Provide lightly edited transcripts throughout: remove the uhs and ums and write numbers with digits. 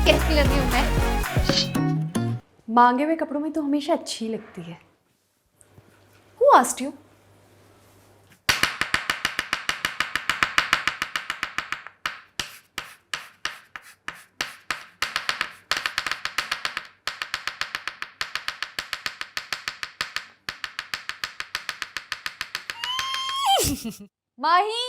कैसी लगी हूँ मैं? मांगे हुए कपड़ों में तो हमेशा अच्छी लगती है। Who asked you? Mahi,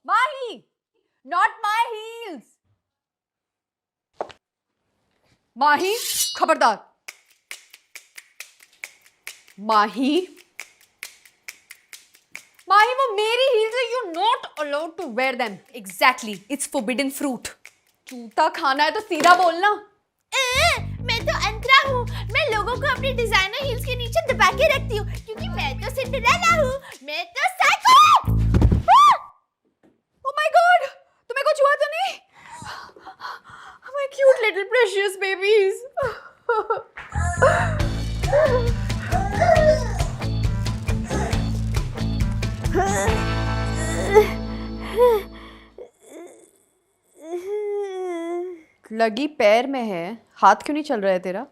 Mahi, not my heels. माही, खबरदार। माही, माही वो मेरी heels है, you're not allowed to wear them. Exactly, it's forbidden fruit. जूता खाना है तो सीधा बोलना। मैं तो अंतरा हूँ। मैं लोगों को अपनी डिजाइनर हील्स के नीचे दबा के रखती हूँ क्योंकि मैं तो सिंड्रेला हूँ। मैं तो साइको। Oh my God, तुम्हें कुछ हुआ तो नहीं? My cute little precious babies. लगी पैर में है, हाथ क्यों नहीं चल रहा है तेरा?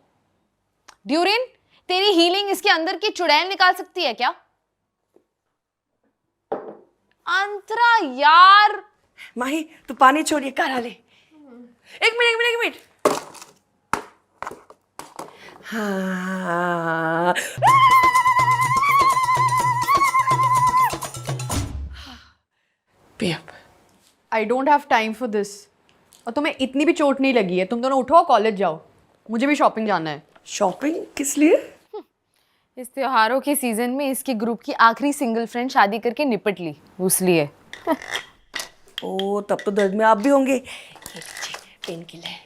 ड्यूरिन, तेरी हीलिंग इसके अंदर की चुड़ैल निकाल सकती है क्या? अंतरा यार, माही तू पानी छोड़िए, करा ले। एक मिनट। हाँ। पियप। I don't have time for this. और तुम्हें इतनी भी चोट नहीं लगी है, तुम दोनों उठो, कॉलेज जाओ। मुझे भी शॉपिंग जाना है। शॉपिंग किस लिए? इस त्योहारों के सीजन में इसके ग्रुप की आखिरी सिंगल फ्रेंड शादी करके निपट ली, उसलिए। ओ तब तो दर्द में आप भी होंगे। Pain killer.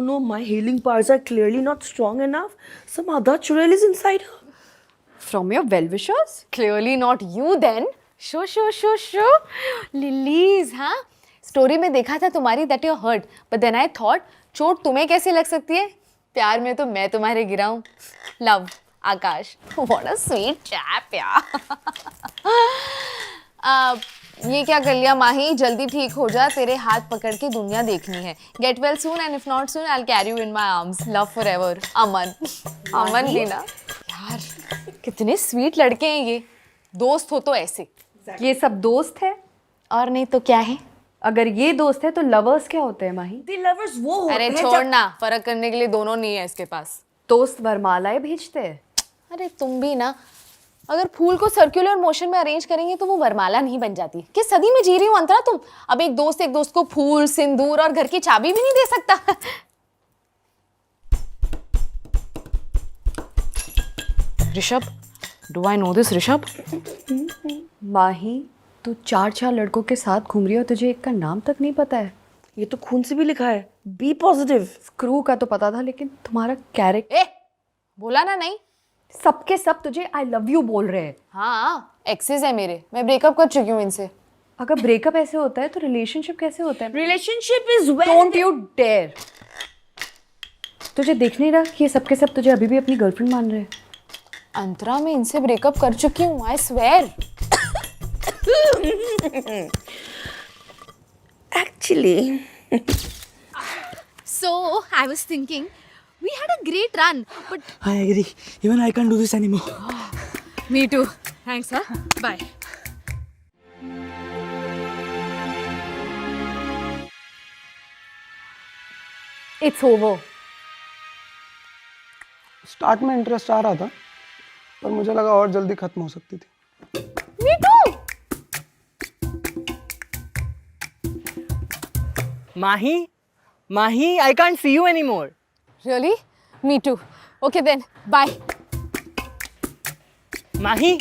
No, my healing parts are clearly not strong enough. Some other churel is inside her. From your well-wishers? Clearly not you then. Shoo. Lilies, हाँ? स्टोरी में देखा था तुम्हारी that you're hurt, but then I thought चोट तुम्हें कैसे लग सकती है? प्यार में तो मैं तुम्हारे गिरा हूँ। Love, Akash. What a sweet chap यार। ये क्या कर लिया माही, जल्दी ठीक हो जा, तेरे हाथ पकड़ के दुनिया देखनी है। Get well soon and if not soon I'll carry you in my arms. Love forever. अमन भी ना यार, कितने स्वीट लड़के हैं ये। दोस्त हो तो ऐसे। ये सब दोस्त है और नहीं तो क्या है? अगर ये दोस्त है तो लवर्स क्या होते हैं माही? The lovers वो होते अरे हैं छोड़ना, फर्क करने के लिए दोनों नहीं है इसके पास। दोस्त वरमालाएं भेजते हैं। अरे तुम भी ना, अगर फूल को सर्कुलर मोशन में अरेंज करेंगे तो वो वरमाला नहीं बन जाती। किस सदी में जी रही हो अंतरा तुम? अब एक दोस्त को फूल, सिंदूर और घर की चाबी भी नहीं दे सकता। Rishabh, do I know this Rishabh? Mahi, तू 4 लड़कों के साथ घूम रही हो, तुझे एक का नाम तक नहीं पता है। ये तो खून से भी लिखा है, बी पॉजिटिव। स्क्रू का तो पता था, लेकिन तुम्हारा कैरेक्टर बोला ना नहीं। सबके सब तुझे आई लव यू बोल रहे हैं। हाँ, एक्सेस है मेरे, मैं ब्रेकअप कर चुकी हूँ इनसे। अगर ब्रेकअप ऐसे होता है तो रिलेशनशिप कैसे होता है? Relationship is don't you dare. तुझे देख नहीं रहा कि ये सबके सब तुझे अभी भी अपनी गर्लफ्रेंड मान रहे हैं? अंतरा, मैं इनसे ब्रेकअप कर चुकी हूँ, I swear. Actually So I was thinking, we had a great run, but I agree. Even I can't do this anymore. me too. Thanks, huh? Bye. It's over. Start में interest आ रहा था, पर मुझे लगा और जल्दी खत्म हो सकती थी। Me too. Mahi, I can't see you anymore. Really? Me too. Okay then, bye. Mahi.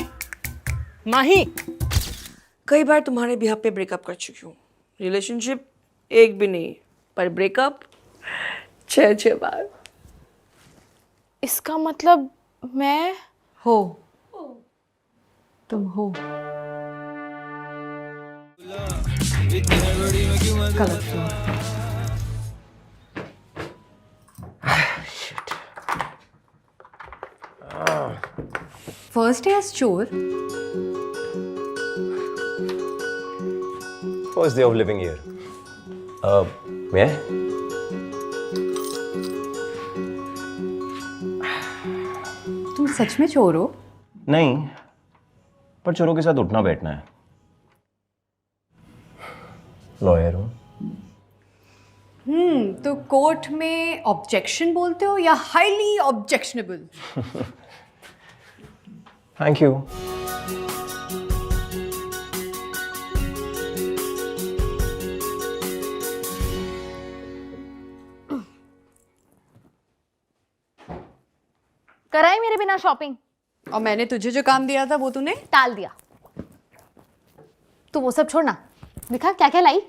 कई बार तुम्हारे बिहाफ पे ब्रेकअप कर चुकी हूँ। रिलेशनशिप एक भी नहीं, पर ब्रेकअप 6 बार। इसका मतलब मैं हो, तुम हो। गलत हुआ। फर्स्ट डे एज चोर? First day of living here. May I? तुम सच में चोर हो? नहीं, पर चोरों के साथ उठना बैठना है। लॉयर हूँ। तो कोर्ट में ऑब्जेक्शन बोलते हो या हाईली ऑब्जेक्शनेबल? Thank you. कराई मेरे बिना शॉपिंग? और मैंने तुझे जो काम दिया था वो तूने टाल दिया। तू वो सब छोड़ना, दिखा क्या क्या लाई।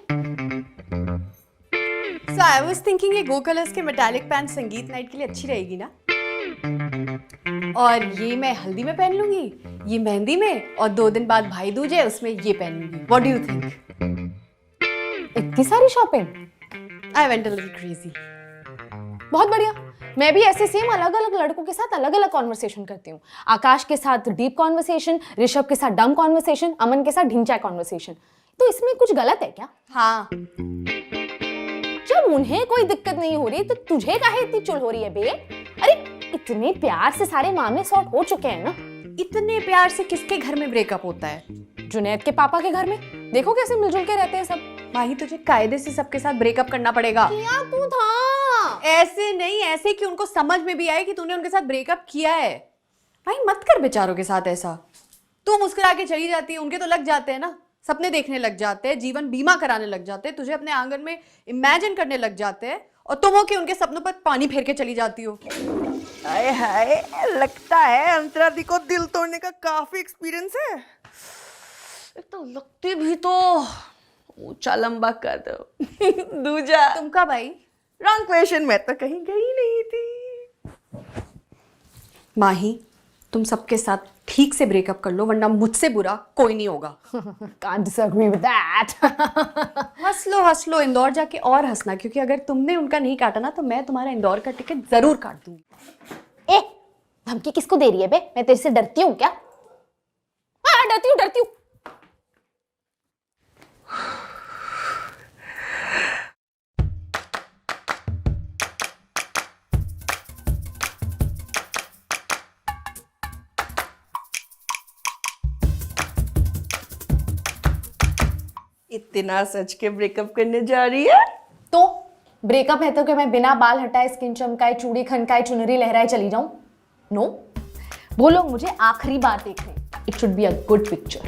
So I was thinking ये गो कलर्स के मेटालिक पैंट संगीत नाइट के लिए अच्छी रहेगी ना? और ये मैं हल्दी में पहन लूंगी, ये मेहंदी में, और 2 दिन बाद भाई दूज है उसमें ये पहन लूंगी। What do you think? इतनी सारी shopping? I went a little crazy. बहुत बढ़िया। मैं भी ऐसे सेम अलग अलग लड़कों के साथ अलग अलग कॉन्वर्सेशन करती हूँ। आकाश के साथ डीप कॉन्वर्सेशन, ऋषभ के साथ डम कॉन्वर्सेशन, अमन के साथ ढिंचा कॉन्वर्सेशन। तो इसमें कुछ गलत है क्या? हाँ। जब उन्हें कोई दिक्कत नहीं हो रही तो तुझे काहे इतनी चुल हो रही है बे? अरे इतने प्यार से सारे मामले सॉर्ट हो चुके हैं ना। इतने प्यार से किसके घर में ब्रेकअप होता है? जुनैद के पापा के घर में। देखो कैसे मिलजुल के रहते हैं सब। माही तुझे कायदे से सबके साथ ब्रेकअप करना पड़ेगा। क्या तू था? ऐसे नहीं, ऐसे कि उनको समझ में भी आए कि तूने उनके साथ ब्रेकअप किया है। भाई मत कर बेचारों के साथ ऐसा। तू मुस्कुरा के चली जाती है, उनके तो लग जाते हैं ना, सपने देखने लग जाते हैं, जीवन बीमा कराने लग जाते हैं, तुझे अपने आंगन में इमेजिन करने लग जाते हैं, और तुम हो कि उनके सपनों पर पानी फेर के चली जाती हो। हाय हाय, लगता है अंतरा दी को दिल तोड़ने का काफी एक्सपीरियंस है। एक तो लगती भी तो ऊंचा लंबा कर दो। दूजा तुम का भाई? रॉन्ग क्वेश्चन, मैं तो कहीं गई नहीं थी। माही तुम सबके साथ ठीक से ब्रेकअप कर लो, वरना मुझसे बुरा कोई नहीं होगा। Can't disagree with that. हंस लो इंदौर जाके और हंसना, क्योंकि अगर तुमने उनका नहीं काटा ना तो मैं तुम्हारा इंदौर का टिकट जरूर काट दूंगी। ए, धमकी किसको दे रही है बे? मैं तेरे से डरती हूँ क्या? हाँ डरती हूँ। इतना सच के ब्रेकअप करने जा रही है? तो ब्रेकअप है तो कि मैं बिना बाल हटाए, स्किन चमकाए, चूड़ी खनकाए, चुनरी लहराए चली जाऊं? नो, वो लोग मुझे आखिरी बार देख रहे हैं। It should be a good picture.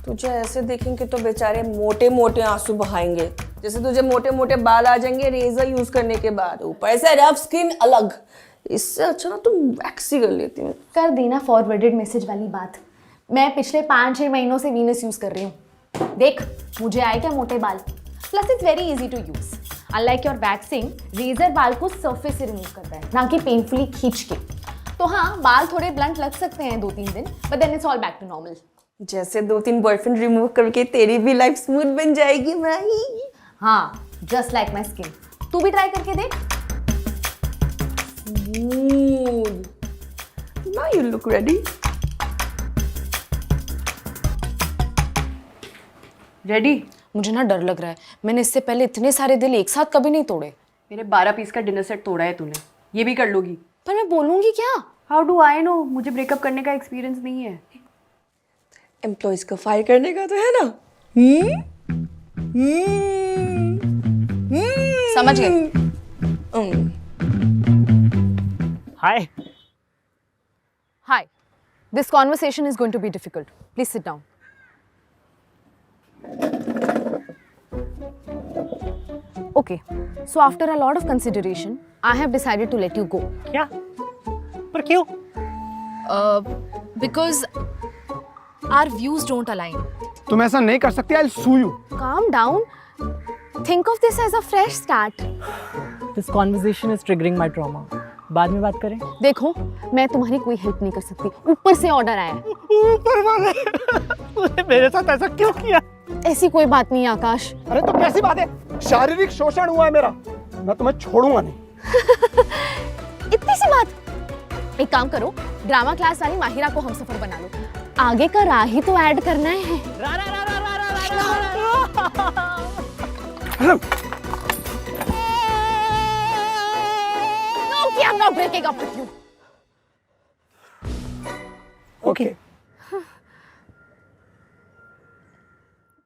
तुझे ऐसे देखेंगे तो बेचारे मोटे मोटे आंसू बहाएंगे, जैसे तुझे मोटे मोटे बाल आ जाएंगे रेजर यूज करने के बाद, ऊपर से रफ स्किन अलग। इससे अच्छा ना तुम वैक्स ही कर लेती हूँ। कर दी ना फॉरवर्डेड मैसेज वाली बात। मैं पिछले 5-6 महीनों से वीनस यूज कर रही हूँ। देख मुझे आए क्या मोटे बाल। Plus it's very easy to use. Unlike your waxing, razor बाल को सरफेस से रिमूव करता है, ना कि पेनफुली खींच के। तो हाँ, बाल थोड़े ब्लंट लग सकते हैं 2-3 दिन, but then it's all back to normal. जैसे 2-3 बॉयफ्रेंड रिमूव करके तेरी भी लाइफ स्मूथ बन जाएगी माही। हाँ, जस्ट लाइक माई स्किन। तू भी ट्राई करके देख। Now you look ready. Ready? मुझे ना डर लग रहा है। मैंने इससे पहले इतने सारे दिल एक साथ कभी नहीं तोड़े। मेरे 12 पीस का डिनर सेट तोड़ा है तूने, ये भी कर लोगी? पर मैं बोलूंगी क्या? How do I no? मुझे ब्रेकअप करने का एक्सपीरियंस नहीं है। एम्प्लॉयज को फायर करने का तो है ना? समझ गए? हाय। Hi. This conversation is going to be difficult. Please sit down. Okay. So after a lot of consideration, I have decided to let you go. क्या? पर क्यों? Because our views don't align. तुम ऐसा नहीं कर सकती। I'll sue you. Calm down. Think of this as a fresh start. This conversation is triggering my trauma. बाद में बात करें? देखो, मैं तुम्हारी कोई हेल्प नहीं कर सकती। ऊपर से ऑर्डर आया है। ऊपर वाले तूने मेरे साथ ऐसा क्यों किया? ऐसी कोई बात नहीं आकाश। अरे तो कैसी बात है? शारीरिक शोषण हुआ है मेरा, मैं तुम्हें छोड़ूंगा नहीं। इतनी सी बात। एक काम करो, ड्रामा क्लास वाली माहिरा को हम सफर बना लो, आगे का राह ही तो ऐड करना है। No, I'm not breaking up with you. Okay.